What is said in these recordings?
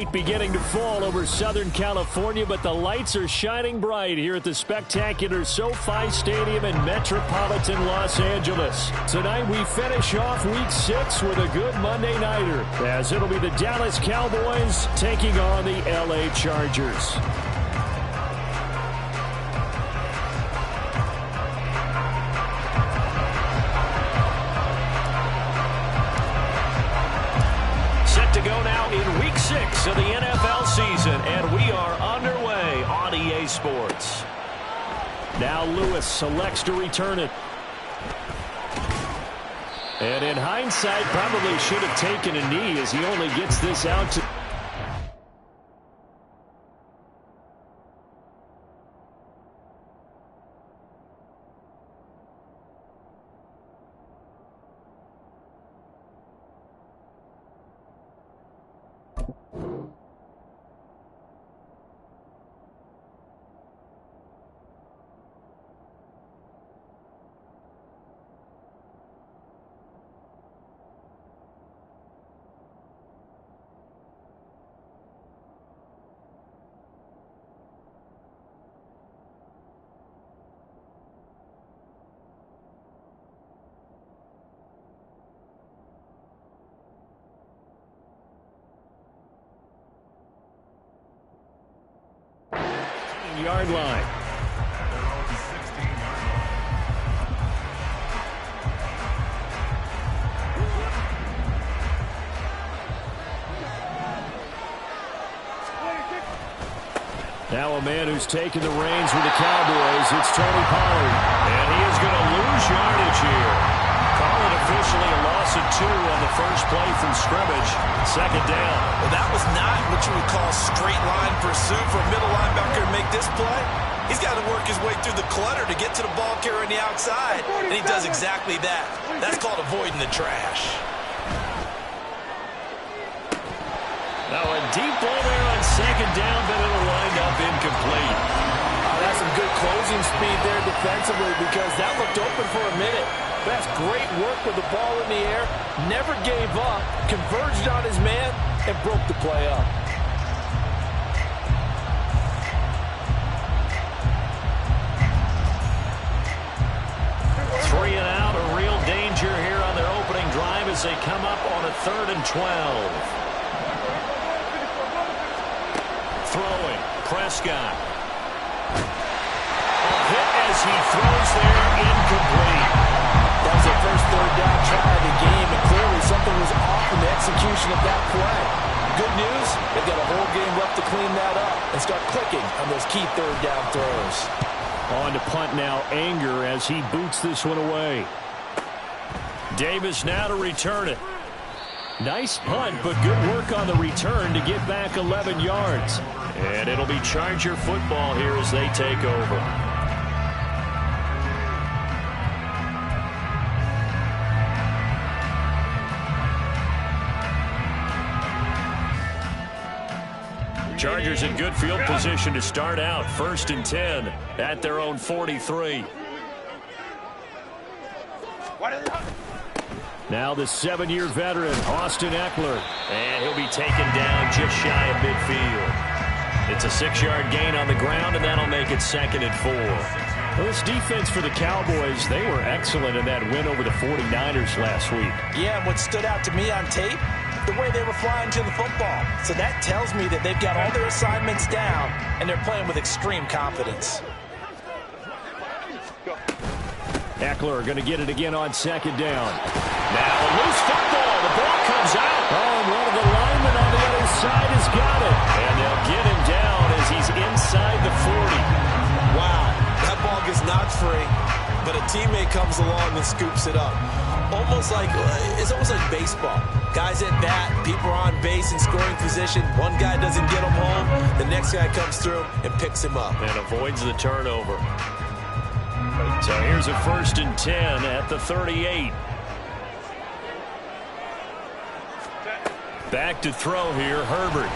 Beginning to fall over Southern California, but the lights are shining bright here at the spectacular SoFi Stadium in metropolitan Los Angeles. Tonight we finish off Week 6 with a good Monday nighter, as it'll be the Dallas Cowboys taking on the LA Chargers. To go now in Week 6 of the NFL season, and we are underway on EA Sports. Now Lewis selects to return it. And in hindsight, probably should have taken a knee as he only gets this out to... Yard line. Now a man who's taken the reins with the Cowboys, it's Tony Pollard. And he is going to lose yardage here. Call it officially a loss of 2 on the first play from scrimmage. Second down. Well, that was not what you would call straight line pursuit for a middle linebacker to make this play. He's got to work his way through the clutter to get to the ball carrier on the outside, and he does exactly that. That's called avoiding the trash. Now a deep ball there on second down, but it'll wind up incomplete. That's some good closing speed there defensively, because that looked open for a minute. That's great work with the ball in the air, never gave up, converged on his man, and broke the play up. Three and out, a real danger here on their opening drive as they come up on a 3rd and 12. Throwing, Prescott. A hit as he throws there, incomplete. That was their first 3rd down try of the game, and clearly something was off in the execution of that play. Good news, they've got a whole game left to clean that up and start clicking on those key 3rd down throws. On to punt now, Anger as he boots this one away. Davis now to return it. Nice punt, but good work on the return to get back 11 yards. And it'll be Charger football here as they take over. Chargers in good field position to start out. 1st and 10 at their own 43. Now the 7-year veteran, Austin Eckler. And he'll be taken down just shy of midfield. It's a 6-yard gain on the ground, and that'll make it 2nd and 4. Well, this defense for the Cowboys, they were excellent in that win over the 49ers last week. Yeah, and what stood out to me on tape, the way they were flying to the football. So that tells me that they've got all their assignments down, and they're playing with extreme confidence. Eckler going to get it again on 2nd down. Now a loose football. The ball comes out. Oh, and one of the linemen on the other side has got it. And they'll get him down as he's inside the 40. Wow, that ball gets knocked free, but a teammate comes along and scoops it up. It's almost like baseball. Guys at bat, people are on base in scoring position. One guy doesn't get him home. The next guy comes through and picks him up. And avoids the turnover. So here's a 1st and 10 at the 38. Back to throw here, Herbert.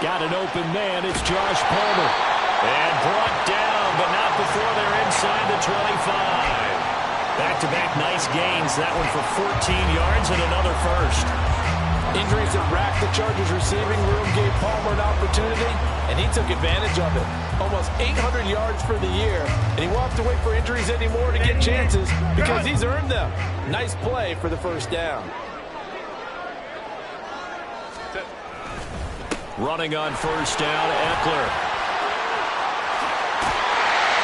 Got an open man, it's Josh Palmer. And brought down, but not before they're inside the 25. Back-to-back nice gains, that one for 14 yards and another first. Injuries that racked the Chargers' receiving room gave Palmer an opportunity, and he took advantage of it. Almost 800 yards for the year, and he won't have to wait for injuries anymore to get chances because he's earned them. Nice play for the first down. Running on first down, Eckler.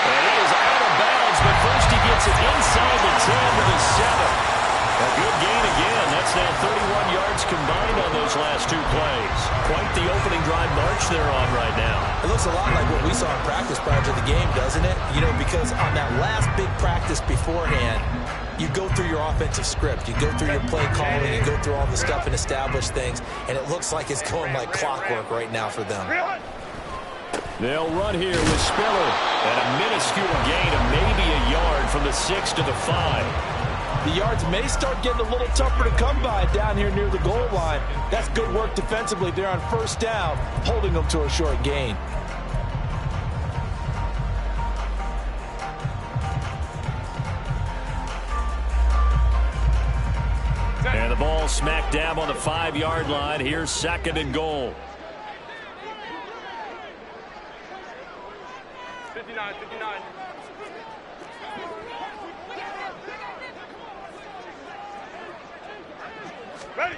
And he is out of bounds, but first he gets it inside the 10 to the 7. A good gain again. That's now 31 yards combined on those last two plays. Quite the opening drive march they're on right now. It looks a lot like what we saw in practice prior to the game, doesn't it? You know, because on that last big practice beforehand, you go through your offensive script. You go through your play calling. You go through all the stuff and establish things. And it looks like it's going like clockwork right now for them. They'll run here with Spiller. And a minuscule gain of maybe a yard from the 6 to the 5. The yards may start getting a little tougher to come by down here near the goal line. That's good work defensively there on first down, holding them to a short gain. And the ball smack dab on the 5-yard line. Here's 2nd and goal. 59. Ready.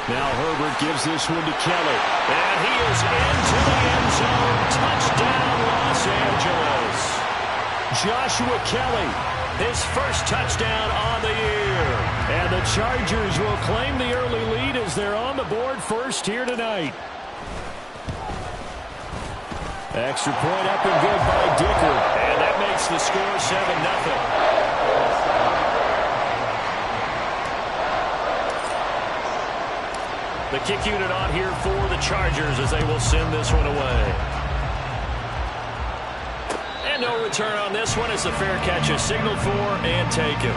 Now Herbert gives this one to Kelly. And he is into the end zone. Touchdown, Los Angeles. Joshua Kelly, his first touchdown on the year. And the Chargers will claim the early lead as they're on the board first here tonight. Extra point up and good by Dicker. And that makes the score 7-0. The kick unit on here for the Chargers as they will send this one away. And no return on this one. It's a fair catch, a signal for and taken.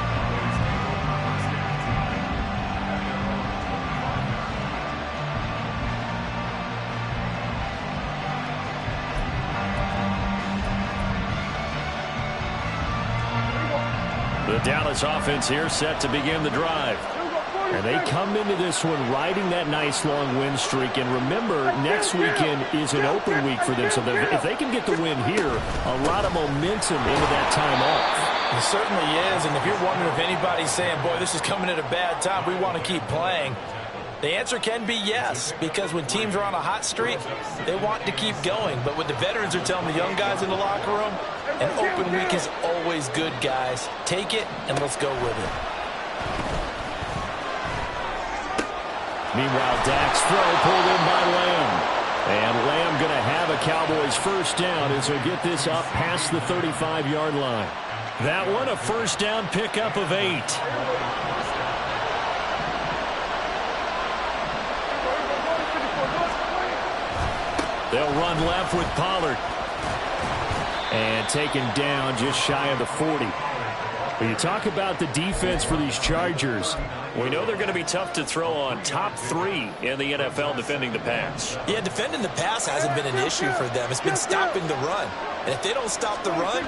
The Dallas offense here set to begin the drive. And they come into this one riding that nice long win streak. And remember, next weekend is an open week for them. So if they can get the win here, a lot of momentum into that time off. It certainly is. And if you're wondering if anybody's saying, boy, this is coming at a bad time, we want to keep playing, the answer can be yes. Because when teams are on a hot streak, they want to keep going. But what the veterans are telling the young guys in the locker room, an open week is always good, guys. Take it and let's go with it. Meanwhile, Dak's throw pulled in by Lamb. And Lamb going to have a Cowboys first down as he'll get this up past the 35-yard line. That one a first down pickup of 8. They'll run left with Pollard. And taken down just shy of the 40. When you talk about the defense for these Chargers, we know they're going to be tough to throw on. Top 3 in the NFL defending the pass. Yeah, defending the pass hasn't been an issue for them. It's been stopping the run. And if they don't stop the run,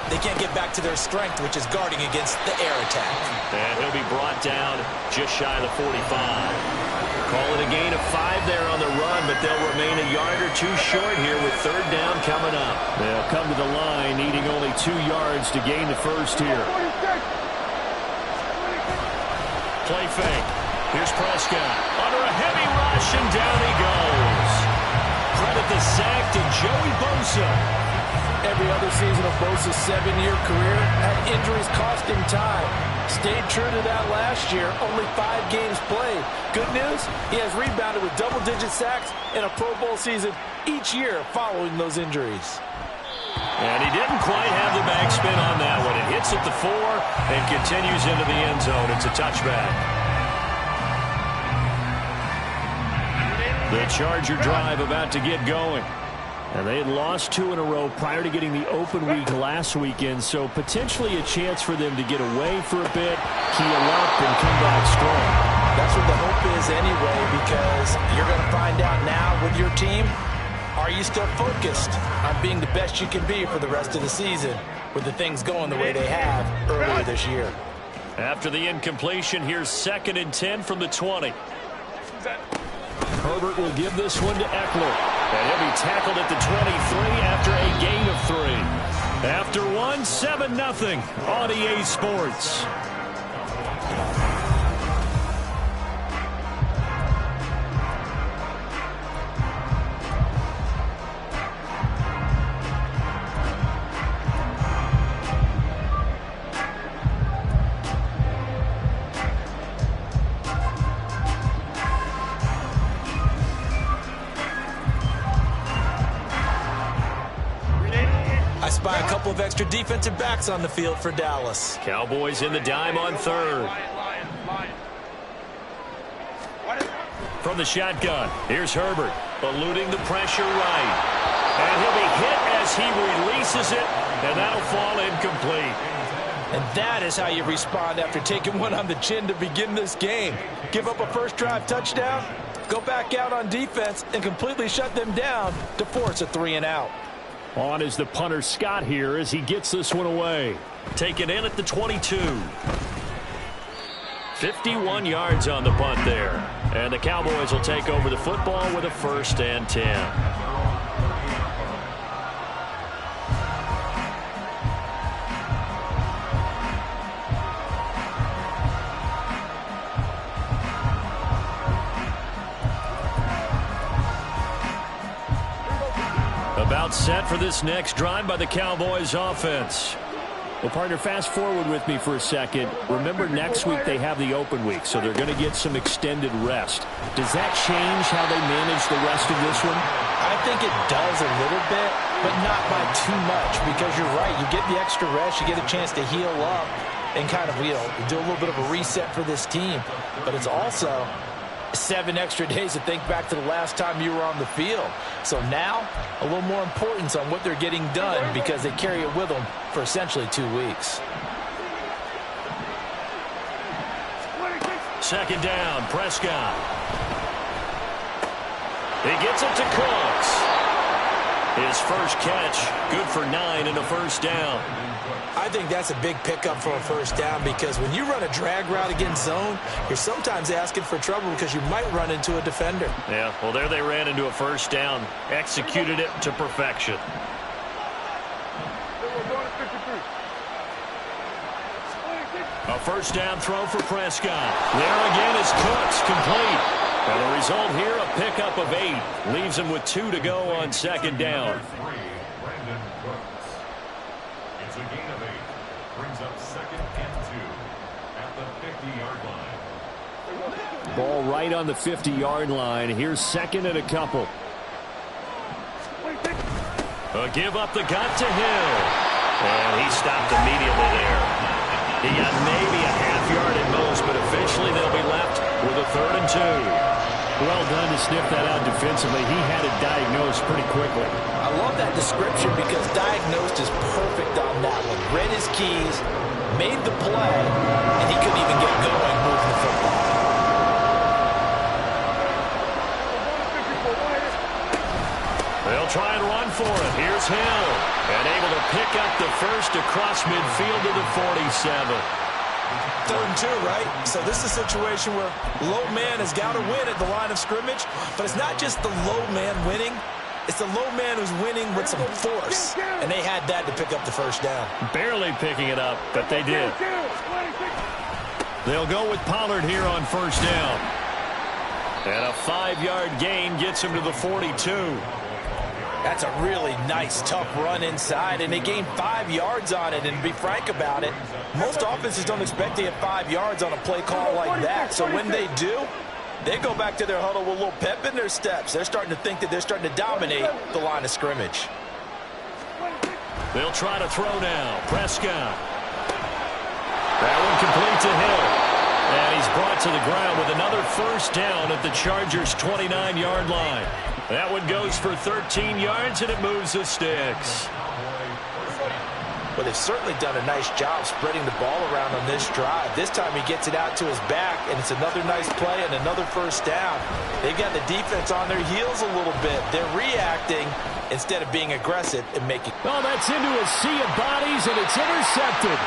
they can't get back to their strength, which is guarding against the air attack. And he'll be brought down just shy of the 45. Call it a gain of 5 there on the run, but they'll remain a yard or 2 short here with 3rd down coming up. They'll come to the line needing only 2 yards to gain the first here. Play fake. Here's Prescott. Under a heavy rush, and down he goes. Credit the sack to Joey Bosa. Every other season of Bosa's 7-year career had injuries cost him time. Stayed true to that last year, only 5 games played. Good news, he has rebounded with double-digit sacks in a Pro Bowl season each year following those injuries. And he didn't quite have the backspin on that one. It hits at the 4 and continues into the end zone. It's a touchback. The Charger drive about to get going. And they had lost 2 in a row prior to getting the open week last weekend, so potentially a chance for them to get away for a bit, heal up, and come back strong. That's what the hope is anyway, because you're going to find out now with your team, are you still focused on being the best you can be for the rest of the season with the things going the way they have earlier this year? After the incompletion, here's 2nd and 10 from the 20. Set. Herbert will give this one to Eckler. And he'll be tackled at the 23 after a gain of 3. After one, 7-0 on EA Sports. I spy a couple of extra defensive backs on the field for Dallas. Cowboys in the dime on third. From the shotgun, here's Herbert, eluding the pressure right. And he'll be hit as he releases it, and that'll fall incomplete. And that is how you respond after taking one on the chin to begin this game. Give up a first drive touchdown, go back out on defense, and completely shut them down to force a 3-and-out. On is the punter Scott here as he gets this one away. Taken in at the 22. 51 yards on the punt there. And the Cowboys will take over the football with a 1st and 10. About set for this next drive by the Cowboys offense. Well, partner, fast forward with me for a second. Remember, next week they have the open week, so they're going to get some extended rest. Does that change how they manage the rest of this one? I think it does a little bit, but not by too much, because you're right. You get the extra rest, you get a chance to heal up and kind of, do a little bit of a reset for this team. But it's also 7 extra days to think back to the last time you were on the field. So now, a little more importance on what they're getting done because they carry it with them for essentially 2 weeks. Second down, Prescott. He gets it to Cooks. His first catch, good for 9 and a first down. I think that's a big pickup for a first down because when you run a drag route against zone, you're sometimes asking for trouble because you might run into a defender. Yeah, well, there they ran into a first down, executed it to perfection. A first down throw for Prescott. There again is Cooks, complete. And the result here, a pickup of 8. Leaves him with 2 to go on second down. It's a gain of 8. Brings up 2nd and 2 at the 50-yard line. Ball right on the 50-yard line. Here's 2nd and a couple. A give up the gut to Hill. And he stopped immediately there. He got maybe a half yard at most, but officially they'll be left with a 3rd and 2. Well done to sniff that out defensively. He had it diagnosed pretty quickly. I love that description because diagnosed is perfect on that one. Read his keys, made the play, and he couldn't even get going moving the football. They'll try and run for it. Here's Hill. And able to pick up the first across midfield to the 47. 3rd and 2, right? So this is a situation where low man has got to win at the line of scrimmage, but it's not just the low man winning. It's the low man who's winning with some force, and they had that to pick up the first down. Barely picking it up, but they did. They'll go with Pollard here on first down. And a 5-yard gain gets him to the 42. That's a really nice, tough run inside, and they gained 5 yards on it. And to be frank about it, most offenses don't expect to get 5 yards on a play call like that. So when they do, they go back to their huddle with a little pep in their steps. They're starting to think that they're starting to dominate the line of scrimmage. They'll try to throw now. Prescott. That one complete to Hill. And he's brought to the ground with another first down at the Chargers' 29-yard line. That one goes for 13 yards, and it moves the sticks. Well, they've certainly done a nice job spreading the ball around on this drive. This time he gets it out to his back, and it's another nice play and another first down. They've got the defense on their heels a little bit. They're reacting instead of being aggressive and making. Oh, that's into a sea of bodies, and it's intercepted.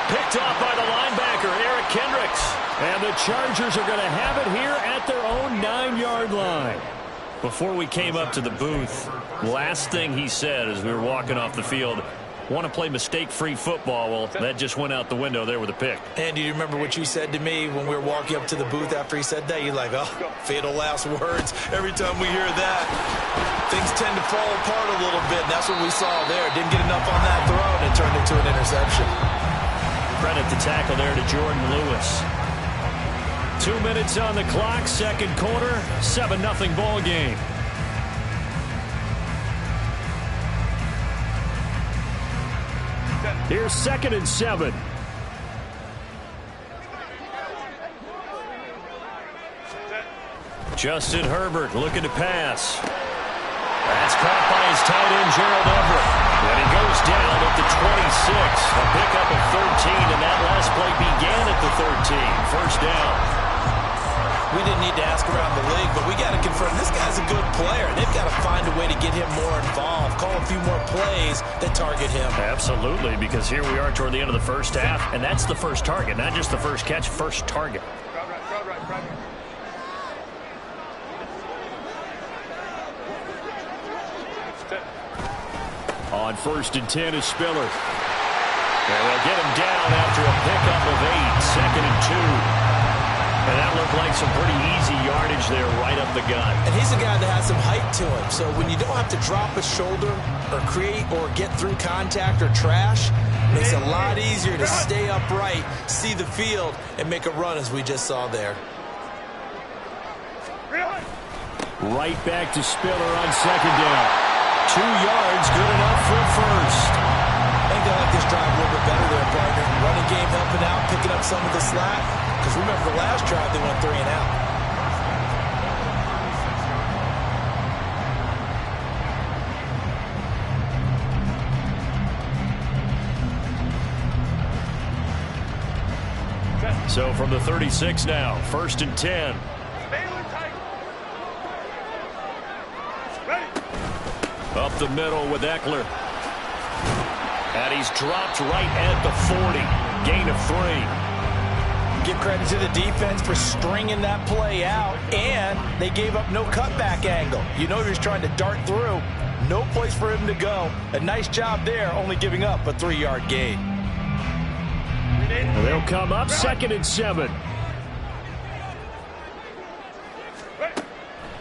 Picked off by the linebacker, Eric Kendricks. And the Chargers are going to have it here at their own 9-yard line. Before we came up to the booth, last thing he said as we were walking off the field, want to play mistake-free football. Well, that just went out the window there with a pick. And do you remember what you said to me when we were walking up to the booth after he said that? You're like, oh, fatal last words. Every time we hear that, things tend to fall apart a little bit. And that's what we saw there. Didn't get enough on that throw, and it turned into an interception. Credit the tackle there to Jordan Lewis. 2 minutes on the clock, second quarter, 7-0 ball game. Here's 2nd and 7. Justin Herbert looking to pass. That's caught by his tight end, Gerald Everett. And he goes down at the 26. A pickup of 13, and that last play began at the 13. First down. We didn't need to ask around the league, but we got to confirm this guy's a good player. They've got to find a way to get him more involved, call a few more plays that target him. Absolutely, because here we are toward the end of the first half, and that's the first target, not just the first catch, first target. On 1st and 10 is Spiller. And they'll get him down after a pickup of 8, 2nd and 2. And that looked like some pretty easy yardage there right up the gut. And he's a guy that has some height to him. So when you don't have to drop a shoulder or create or get through contact or trash, it makes it a lot easier to stay upright, see the field, and make a run as we just saw there. Right back to Spiller on 2nd down. 2 yards, good enough for first. I think they like this drive a little bit better there, partner. Running game helping out, picking up some of the slack. Because remember the last drive, they went 3 and out. So from the 36 now, 1st and 10. Up the middle with Eckler. And he's dropped right at the 40. Gain of 3. Give credit to the defense for stringing that play out, and they gave up no cutback angle. You know he was trying to dart through. No place for him to go. A nice job there, only giving up a 3-yard gain. They'll come up 2nd and 7.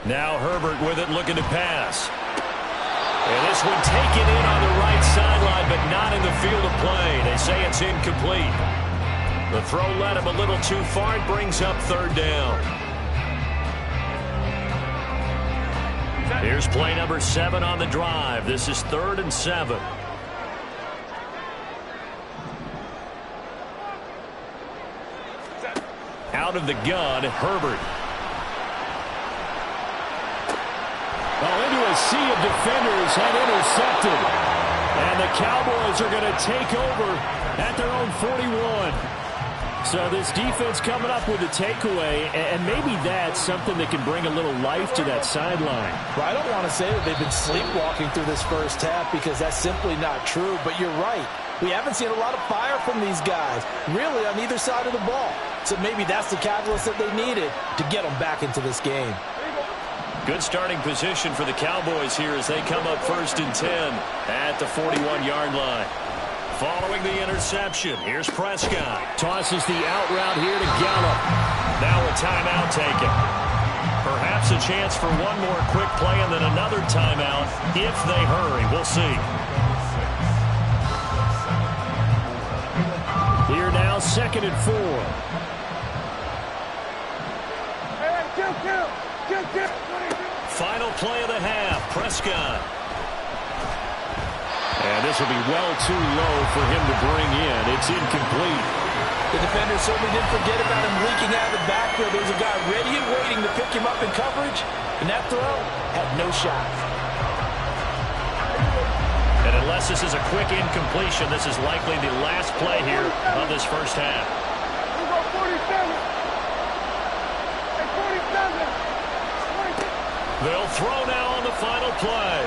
Now Herbert with it, looking to pass. And this one taken in on the right sideline, but not in the field of play. They say it's incomplete. The throw led him a little too far. It brings up 3rd down. Here's play number 7 on the drive. This is 3rd and 7. Out of the gun, Herbert. Well, into a sea of defenders and intercepted. And the Cowboys are going to take over at their own 41. So this defense coming up with a takeaway, and maybe that's something that can bring a little life to that sideline. Well, I don't want to say that they've been sleepwalking through this first half because that's simply not true, but you're right. We haven't seen a lot of fire from these guys, really on either side of the ball. So maybe that's the catalyst that they needed to get them back into this game. Good starting position for the Cowboys here as they come up 1st and 10 at the 41-yard line. Following the interception, here's Prescott. Tosses the out route here to Gallup. Now a timeout taken. Perhaps a chance for one more quick play and then another timeout if they hurry. We'll see. Here now, 2nd and 4. Final play of the half, Prescott. And this will be well too low for him to bring in. It's incomplete. The defender certainly didn't forget about him leaking out of the backfield. There was a guy ready and waiting to pick him up in coverage, and that throw had no shot. And unless this is a quick incompletion, this is likely the last play here of this first half. They'll throw now on the final play.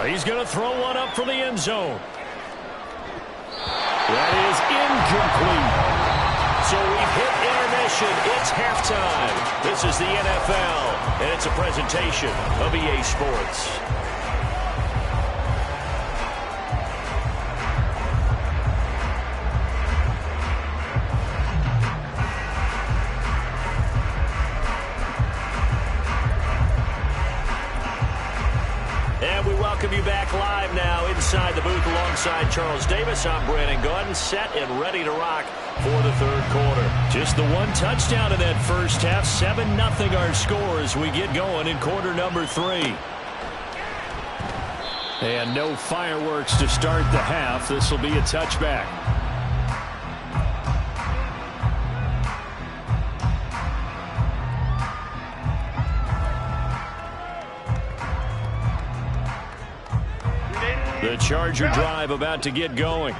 He's going to throw one up from the end zone. That is incomplete. So we've hit intermission. It's halftime. This is the NFL, and it's a presentation of EA Sports. And we welcome you back live now inside the booth alongside Charles Davis. I'm Brandon Gaudin, set and ready to rock for the third quarter. Just the one touchdown in that first half. 7-0 our score as we get going in quarter number 3. And no fireworks to start the half. This will be a touchback. The Charger drive about to get going.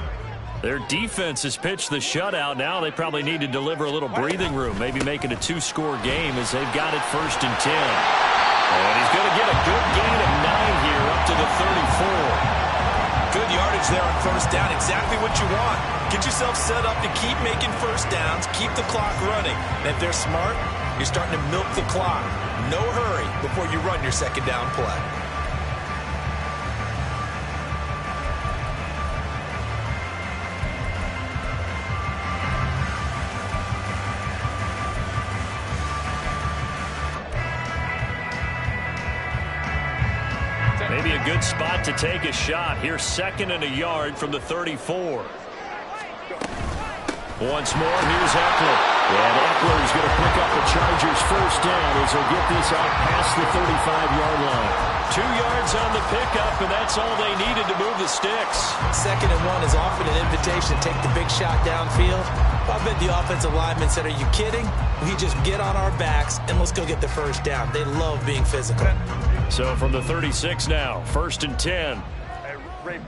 Their defense has pitched the shutout. Now they probably need to deliver a little breathing room, maybe make it a 2-score game as they've got it 1st and 10. And he's going to get a good gain of 9 here up to the 34. Good yardage there on first down. Exactly what you want. Get yourself set up to keep making first downs, keep the clock running. And if they're smart, you're starting to milk the clock. No hurry before you run your second down play. Maybe a good spot to take a shot. Here's 2nd and a yard from the 34. Once more, here's Eckler. And Eckler is going to pick up the Chargers' first down as he'll get this out past the 35-yard line. 2 yards on the pickup, and that's all they needed to move the sticks. 2nd and 1 is often an invitation to take the big shot downfield. I bet the offensive lineman said, "Are you kidding? We just get on our backs and let's go get the first down." They love being physical. So from the 36 now, 1st and 10. Hey, Ray.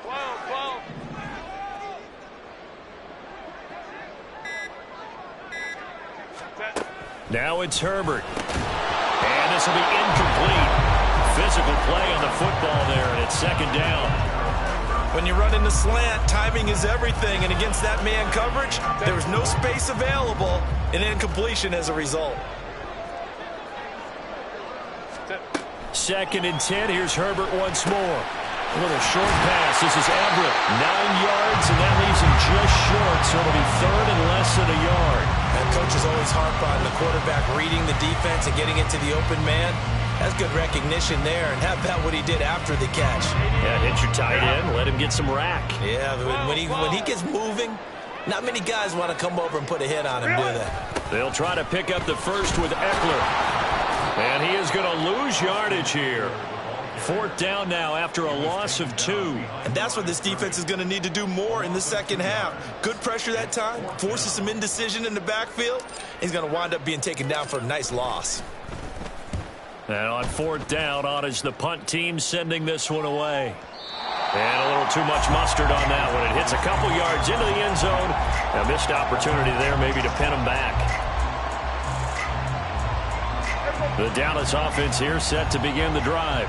12. Now it's Herbert. And this will be incomplete. Physical play on the football there, and it's 2nd down. When you run in the slant, timing is everything, and against that man coverage, there was no space available, and incompletion as a result. 2nd and 10. Here's Herbert once more. A little short pass. This is Everett. 9 yards, and that leaves him just short, so it'll be 3rd and less than a yard. And coaches always harp on the quarterback reading the defense and getting it to the open man. That's good recognition there, and how about what he did after the catch? Yeah, hit your tight end, let him get some rack. Yeah, when he gets moving, not many guys want to come over and put a hit on him, do they? They'll try to pick up the first with Eckler. And he is going to lose yardage here. 4th down now after a loss of 2. And that's what this defense is going to need to do more in the second half. Good pressure that time, forces some indecision in the backfield. He's going to wind up being taken down for a nice loss. And on 4th down, on is the punt team sending this one away. And a little too much mustard on that one. It hits a couple yards into the end zone. A missed opportunity there maybe to pin him back. The Dallas offense here set to begin the drive.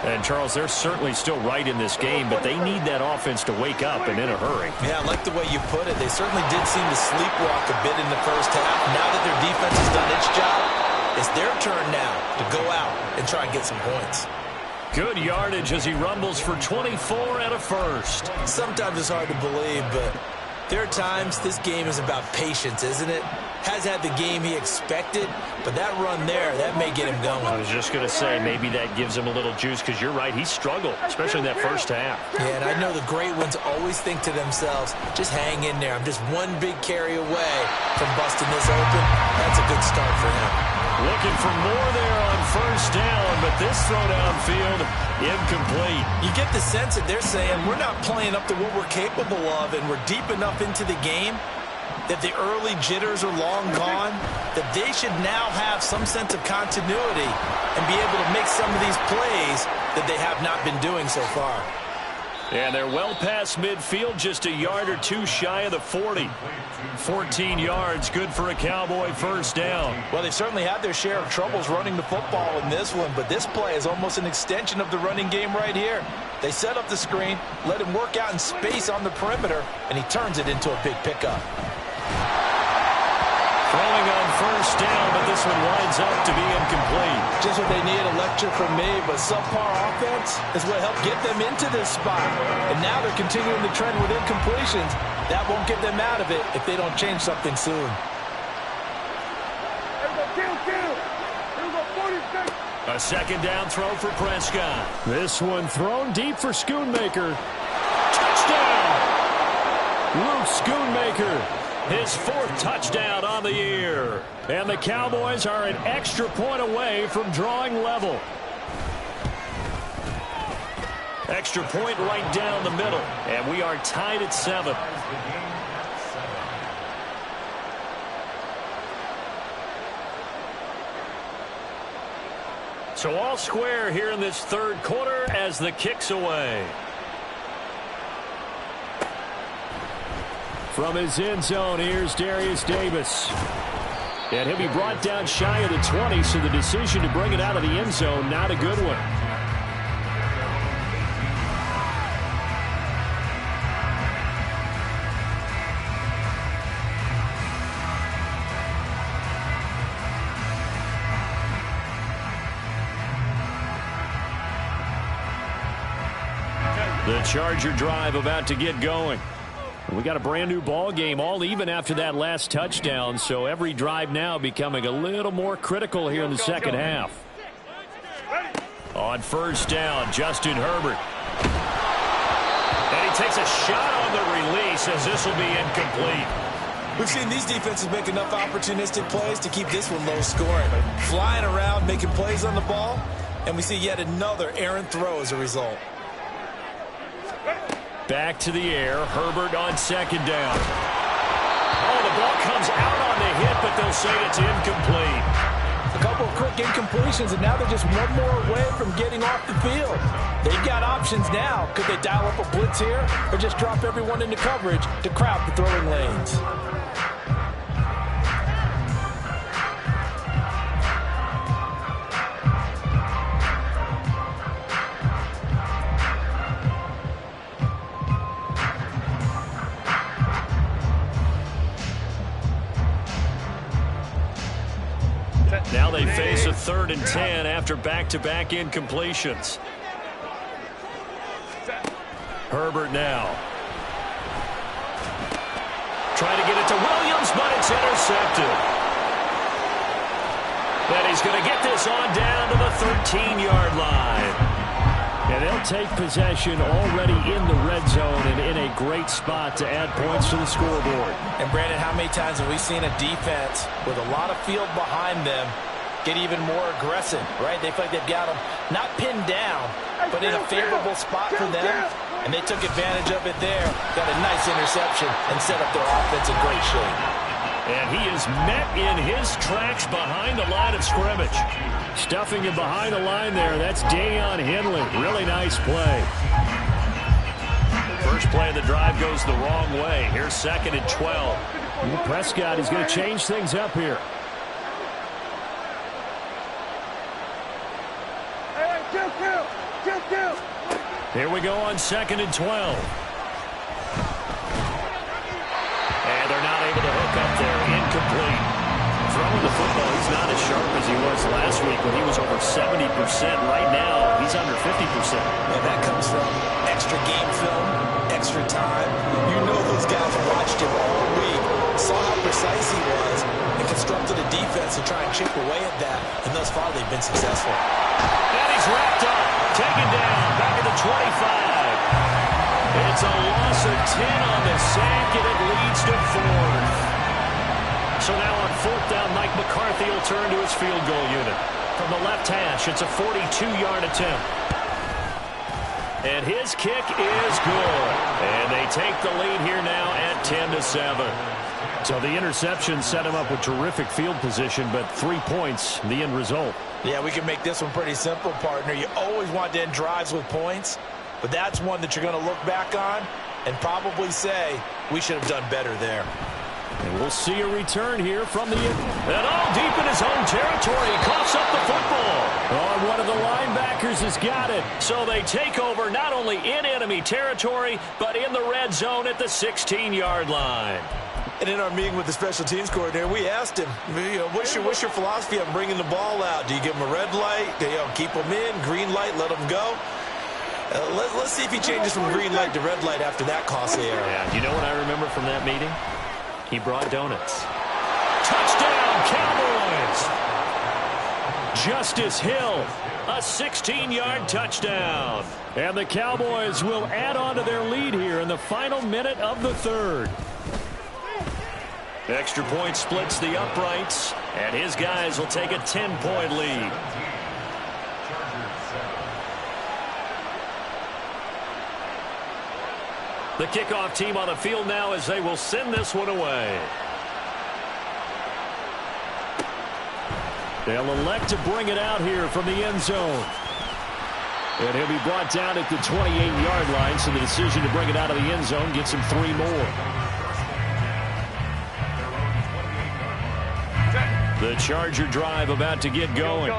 And, Charles, they're certainly still right in this game, but they need that offense to wake up and in a hurry. Yeah, I like the way you put it. They certainly did seem to sleepwalk a bit in the first half. Now that their defense has done its job, it's their turn now to go out and try and get some points. Good yardage as he rumbles for 24 and a first. Sometimes it's hard to believe, but there are times this game is about patience, isn't it? Has had the game he expected, but that run there, that may get him going. I was just going to say, maybe that gives him a little juice, because you're right, he struggled, especially in that first half. Yeah, and I know the great ones always think to themselves, just hang in there. I'm just one big carry away from busting this open. That's a good start for him. Looking for more there on first down, but this throw downfield, incomplete. You get the sense that they're saying, we're not playing up to what we're capable of, and we're deep enough into the game that the early jitters are long gone, that they should now have some sense of continuity and be able to make some of these plays that they have not been doing so far. And they're well past midfield, just a yard or two shy of the 40. 14 yards, good for a Cowboy first down. Well, they certainly had their share of troubles running the football in this one, but this play is almost an extension of the running game right here. They set up the screen, let him work out in space on the perimeter, and he turns it into a big pickup. Throwing on first down, but this one winds up to be incomplete. Just what they need, a lecture from me, but subpar offense is what helped get them into this spot. And now they're continuing the trend with incompletions. That won't get them out of it if they don't change something soon. A second down throw for Prescott. This one thrown deep for Schoonmaker. Touchdown! Luke Schoonmaker. His fourth touchdown on the year. And the Cowboys are an extra point away from drawing level. Extra point right down the middle. And we are tied at 7. So all square here in this third quarter as the kick's away. From his end zone, here's Darius Davis. And he'll be brought down shy of the 20, so the decision to bring it out of the end zone, not a good one. The Charger drive about to get going. We got a brand new ball game, all even after that last touchdown, so every drive now becoming a little more critical here in the second half. On first down, Justin Herbert. And he takes a shot on the release as this will be incomplete. We've seen these defenses make enough opportunistic plays to keep this one low scoring. Flying around, making plays on the ball, and we see yet another errant throw as a result. Back to the air. Herbert on second down. Oh, the ball comes out on the hit, but they'll say it's incomplete. A couple of quick incompletions, and now they're just one more away from getting off the field. They've got options now. Could they dial up a blitz here or just drop everyone into coverage to crowd the throwing lanes? Now they face a 3rd and 10 after back-to-back incompletions. Herbert now. Trying to get it to Williams, but it's intercepted. And he's going to get this on down to the 13-yard line. And they'll take possession already in the red zone and in a great spot to add points to the scoreboard. And, Brandon, how many times have we seen a defense with a lot of field behind them get even more aggressive, right? They feel like they've got them not pinned down, but in a favorable spot for them. And they took advantage of it there. Got a nice interception and set up their offense in great shape. And he is met in his tracks behind the line of scrimmage. Stuffing him behind the line there. That's Deion Henley. Really nice play. First play of the drive goes the wrong way. Here's 2nd and 12. Prescott is going to change things up here. Here we go on 2nd and 12. And they're not able to hook up there. Incomplete. Throwing the football, he's not as sharp as he was last week when he was over 70%. Right now, he's under 50%. And that comes from extra game film, extra time. You know those guys watched him all week, saw how precise he was, and constructed a defense to try and chip away at that. And thus far, they've been successful. And he's wrapped up, taken down, back at the 25. It's a loss of 10 on the sack, and it leads to 4th. So now on 4th down, Mike McCarthy will turn to his field goal unit. From the left hash, it's a 42-yard attempt. And his kick is good. And they take the lead here now at 10-7. So the interception set him up with terrific field position, but 3 points, the end result. Yeah, we can make this one pretty simple, partner. You always want to end drives with points. but that's one that you're going to look back on and probably say, we should have done better there. And we'll see a return here from the... And all deep in his own territory. He coughs up the football. Oh, one of the linebackers has got it. So they take over not only in enemy territory, but in the red zone at the 16-yard line. And in our meeting with the special teams coordinator, we asked him, what's your philosophy on bringing the ball out? Do you give them a red light? Do you keep them in? Green light, let them go? Let's see if he changes from green light to red light after that costly error. Yeah, you know what I remember from that meeting? He brought donuts. Touchdown, Cowboys! Justice Hill, a 16-yard touchdown. And the Cowboys will add on to their lead here in the final minute of the third. Extra point splits the uprights, and his guys will take a 10-point lead. The kickoff team on the field now as they will send this one away. They'll elect to bring it out here from the end zone. And he'll be brought down at the 28-yard line, so the decision to bring it out of the end zone gets him 3 more. The Charger drive about to get going.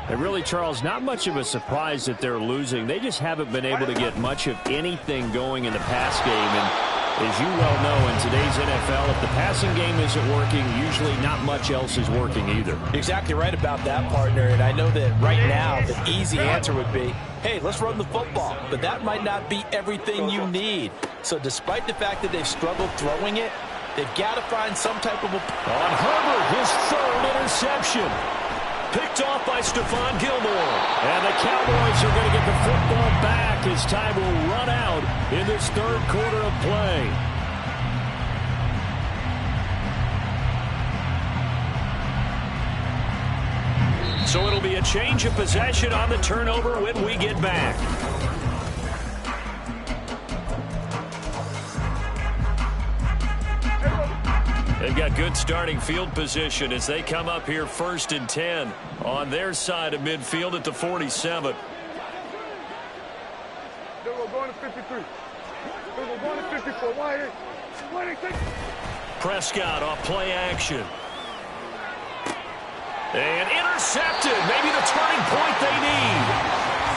And really, Charles, not much of a surprise that they're losing. They just haven't been able to get much of anything going in the pass game. And as you well know, in today's NFL, if the passing game isn't working, usually not much else is working either. Exactly right about that, partner. And I know that right now the easy answer would be, hey, let's run the football. But that might not be everything you need. So despite the fact that they've struggled throwing it, they've got to find some type of... On Herbert, his third interception. Picked off by Stephon Gilmore. And the Cowboys are going to get the football back as time will run out in this third quarter of play. So it'll be a change of possession on the turnover when we get back. They've got good starting field position as they come up here 1st and 10 on their side of midfield at the 47. They were going to 53. They were going to 54. Why Prescott off play action. And intercepted. Maybe the turning point they need.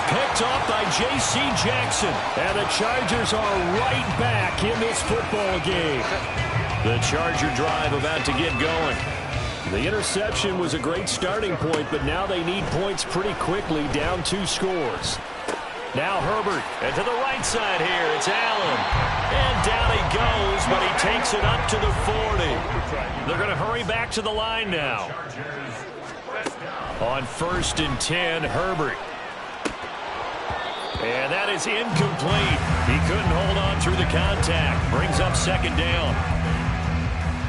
Picked off by J.C. Jackson. And the Chargers are right back in this football game. The Charger drive about to get going. The interception was a great starting point, but now they need points pretty quickly, down 2 scores. Now Herbert, and to the right side here, it's Allen. And down he goes, but he takes it up to the 40. They're going to hurry back to the line now. On 1st and 10, Herbert. And that is incomplete. He couldn't hold on through the contact. Brings up 2nd down.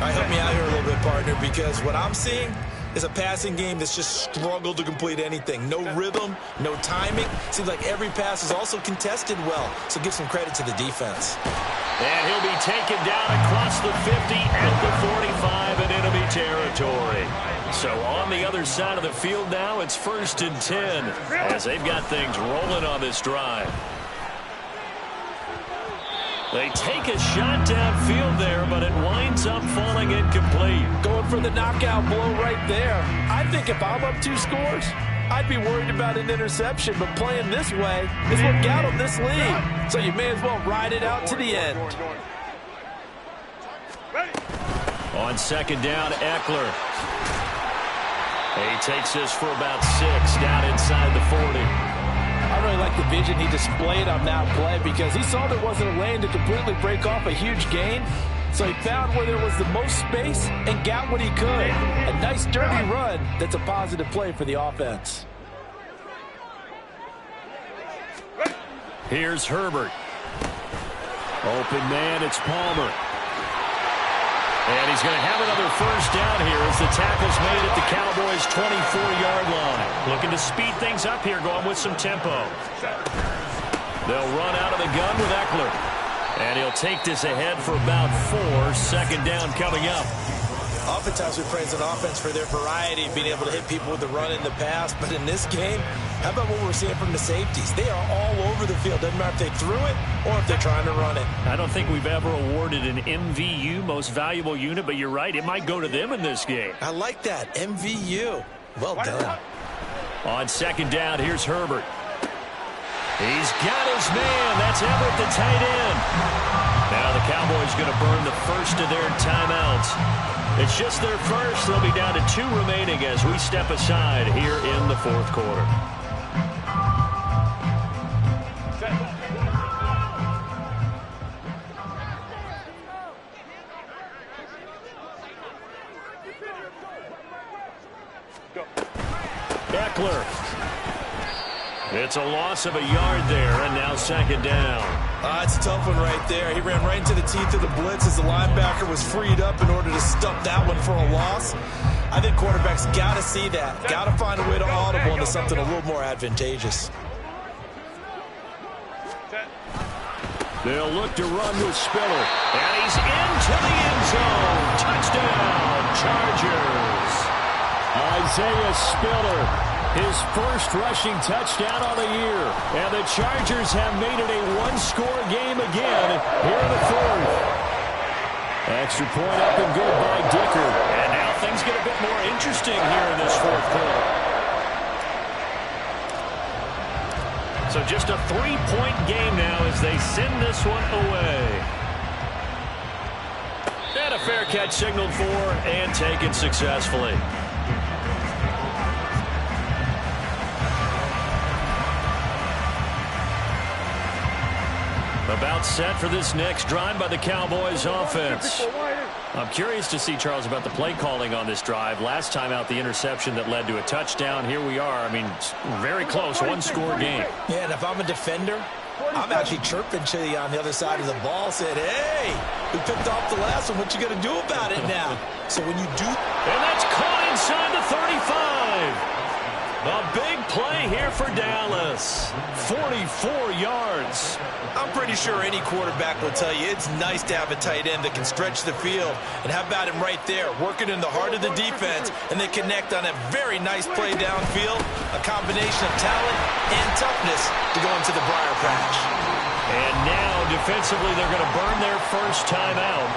All right, help me out here a little bit, partner, because what I'm seeing is a passing game that's just struggled to complete anything. No rhythm, no timing. Seems like every pass is also contested well, so give some credit to the defense. And he'll be taken down across the 50 at the 45 in enemy territory. So on the other side of the field now, it's 1st and 10 as they've got things rolling on this drive. They take a shot downfield there, but it winds up falling incomplete. Going for the knockout blow right there. I think if I'm up 2 scores, I'd be worried about an interception, but playing this way is what got them this lead. So you may as well ride it out to the end. On 2nd down, Eckler. He takes this for about 6 down inside the 40. I really like the vision he displayed on that play because he saw there wasn't a lane to completely break off a huge gain. So he found where there was the most space and got what he could. A nice dirty run that's a positive play for the offense. Here's Herbert. Open man, it's Palmer. And he's going to have another 1st down here as the tackle's made at the Cowboys' 24-yard line. Looking to speed things up here, going with some tempo. They'll run out of the gun with Eckler. And he'll take this ahead for about 4. 2nd down coming up. Oftentimes we praise an offense for their variety, being able to hit people with the run and the pass. But in this game, How about what we're seeing from the safeties? They are all over the field. Doesn't matter if they threw it or if they're trying to run it. I don't think we've ever awarded an MVU, most valuable unit, but you're right. It might go to them in this game. I like that. MVU. Well done. On second down, here's Herbert. He's got his man. That's Everett, the tight end. Now the Cowboys going to burn the first of their timeouts. It's just their first. They'll be down to 2 remaining as we step aside here in the fourth quarter. Eckler. It's a loss of a yard there, and now second down. It's a tough one right there. He ran right into the teeth of the blitz as the linebacker was freed up in order to stop that one for a loss. I think quarterbacks got to see that. Got to find a way to audible into something a little more advantageous. They'll look to run with Spiller. And he's into the end zone. Touchdown, Chargers. Isaiah Spiller, his first rushing touchdown of the year. And the Chargers have made it a one-score game again here in the fourth. Extra point up and good by Dicker. And now things get a bit more interesting here in this fourth quarter. So just a 3-point game now as they send this one away. And a fair catch signaled for and taken successfully. About set for this next drive by the Cowboys offense. I'm curious to see, Charles, about the play calling on this drive. Last time out, the interception that led to a touchdown. Here we are. I mean, very close, one-score game. Yeah, and if I'm a defender, I'm actually chirping to you on the other side of the ball, saying, hey, we picked off the last one. What you going to do about it now? So when you do... And that's caught inside the 35. A big play here for Dallas. 44 yards. I'm pretty sure any quarterback will tell you it's nice to have a tight end that can stretch the field. And how about him right there, working in the heart of the defense, and they connect on a very nice play downfield, a combination of talent and toughness to go into the briar patch. And now, defensively, they're going to burn their first timeout.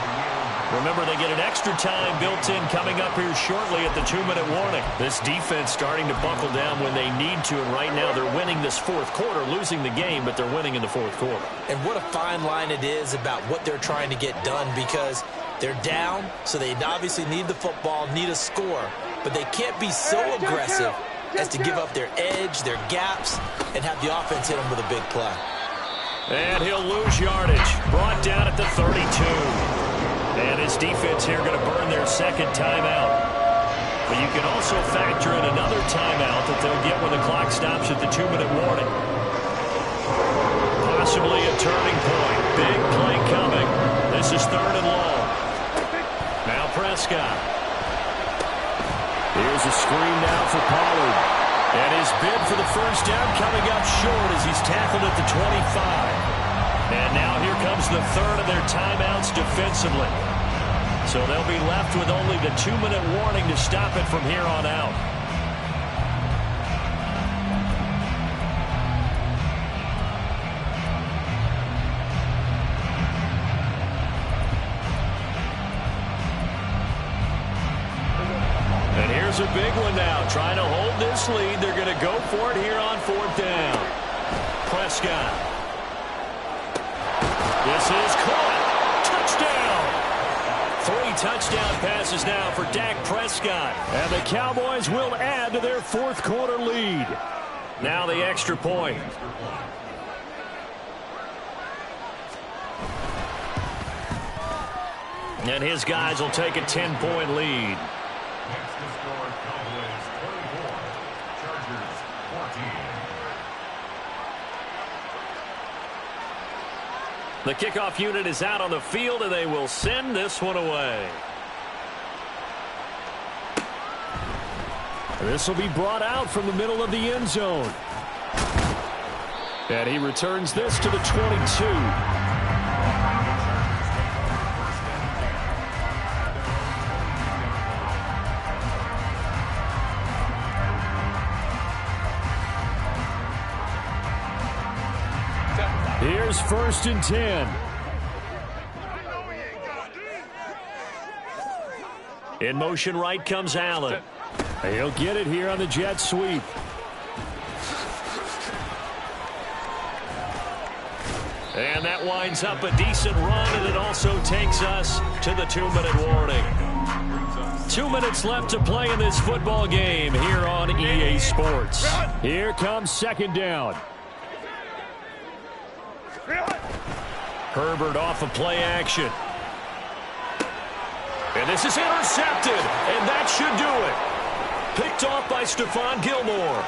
Remember, they get an extra time built in coming up here shortly at the 2-minute warning. This defense starting to buckle down when they need to, and right now they're winning this fourth quarter, losing the game, but they're winning in the fourth quarter. And what a fine line it is about what they're trying to get done, because they're down, so they obviously need the football, need a score, but they can't be so aggressive as to give up their edge, their gaps, and have the offense hit them with a big play. And he'll lose yardage. Brought down at the 32. And his defense here going to burn their second timeout. But you can also factor in another timeout that they'll get when the clock stops at the 2-minute warning. Possibly a turning point. Big play coming. This is 3rd and long. Now Prescott. Here's a screen now for Pollard. And his bid for the first down coming up short as he's tackled at the 25. And now here comes the 3rd of their timeouts defensively. So they'll be left with only the 2-minute warning to stop it from here on out. And here's a big one now. Trying to hold this lead. They're going to go for it here on 4th down. Prescott. This is caught. Touchdown. 3 touchdown passes now for Dak Prescott. And the Cowboys will add to their fourth quarter lead. Now the extra point. And his guys will take a 10-point lead. Next to score, Cowboys 24, Chargers 14. The kickoff unit is out on the field, and they will send this one away. This will be brought out from the middle of the end zone. And he returns this to the 22. us first and 10. In motion right comes Allen. He'll get it here on the jet sweep. And that winds up a decent run, and it also takes us to the 2-minute warning. 2 minutes left to play in this football game here on EA Sports. Here comes second down. Herbert off of play action. And this is intercepted, and that should do it. Picked off by Stephon Gilmore.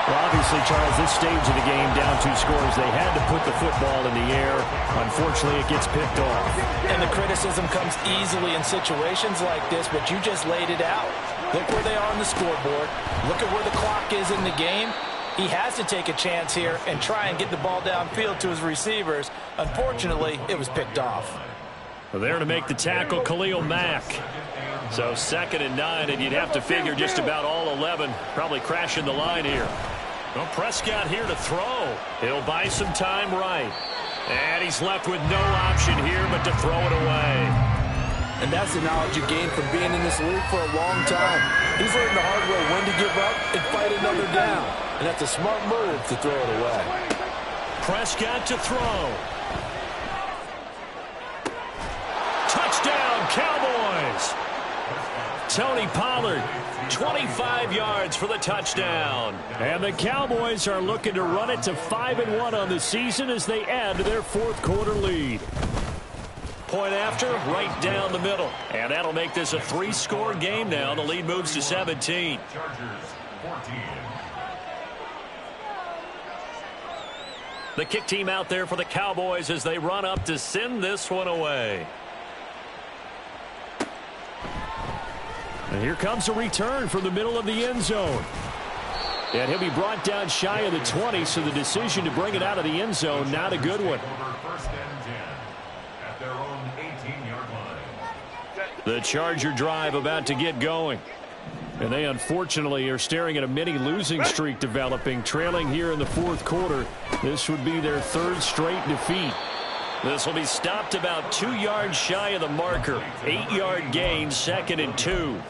Well, obviously, Charles, this stage of the game, down 2 scores, they had to put the football in the air. Unfortunately, it gets picked off. And the criticism comes easily in situations like this, but you just laid it out. Look where they are on the scoreboard. Look at where the clock is in the game. He has to take a chance here and try and get the ball downfield to his receivers. Unfortunately, it was picked off. Well, there to make the tackle, Khalil Mack. So 2nd and 9, and you'd have to figure just about all 11 probably crashing the line here. Well, Prescott here to throw. He'll buy some time right. And he's left with no option here but to throw it away. And that's the knowledge you gain from being in this league for a long time. He's learned the hard way when to give up and fight another down. And that's a smart move to throw it away. Prescott to throw. Touchdown, Cowboys! Tony Pollard, 25 yards for the touchdown. And the Cowboys are looking to run it to 5-1 on the season as they add to their 4th quarter lead. Point after, right down the middle. And that'll make this a 3-score game now. The lead moves to 17. Chargers 14. The kick team out there for the Cowboys as they run up to send this one away. And here comes a return from the middle of the end zone. And he'll be brought down shy of the 20, so the decision to bring it out of the end zone, not a good one. First and 10 at their own 18-yard line. The Charger drive about to get going. And they unfortunately are staring at a mini losing streak developing, trailing here in the 4th quarter. This would be their 3rd straight defeat. This will be stopped about 2 yards shy of the marker. 8-yard gain, 2nd and 2.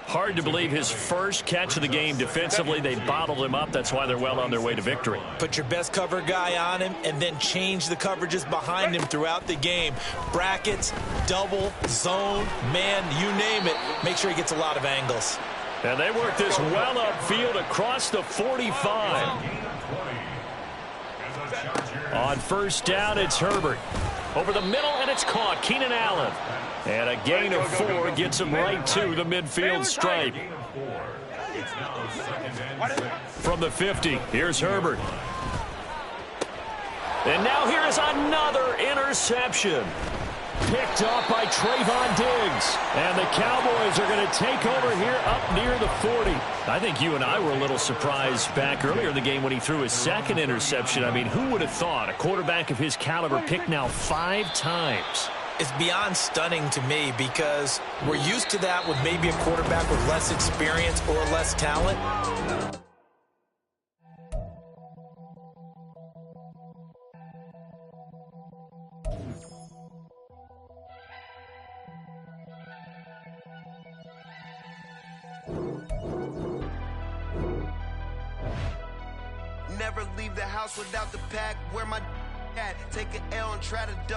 Hard to believe his first catch of the game defensively. They bottled him up. That's why they're well on their way to victory. Put your best cover guy on him and then change the coverages behind him throughout the game. Brackets, double, zone, man, you name it. Make sure he gets a lot of angles. And they work this well upfield across the 45. On first down, it's Herbert. Over the middle, and it's caught. Keenan Allen. And a gain of 4 gets him right to the midfield stripe. From the 50, here's Herbert. And now here is another interception. Picked off by Trayvon Diggs. And the Cowboys are going to take over here up near the 40. I think you and I were a little surprised back earlier in the game when he threw his 2nd interception. I mean, who would have thought a quarterback of his caliber picked now 5 times? It's beyond stunning to me because we're used to that with maybe a quarterback with less experience or less talent. Never leave the house without the pack. Where my at? Take an L and try to double.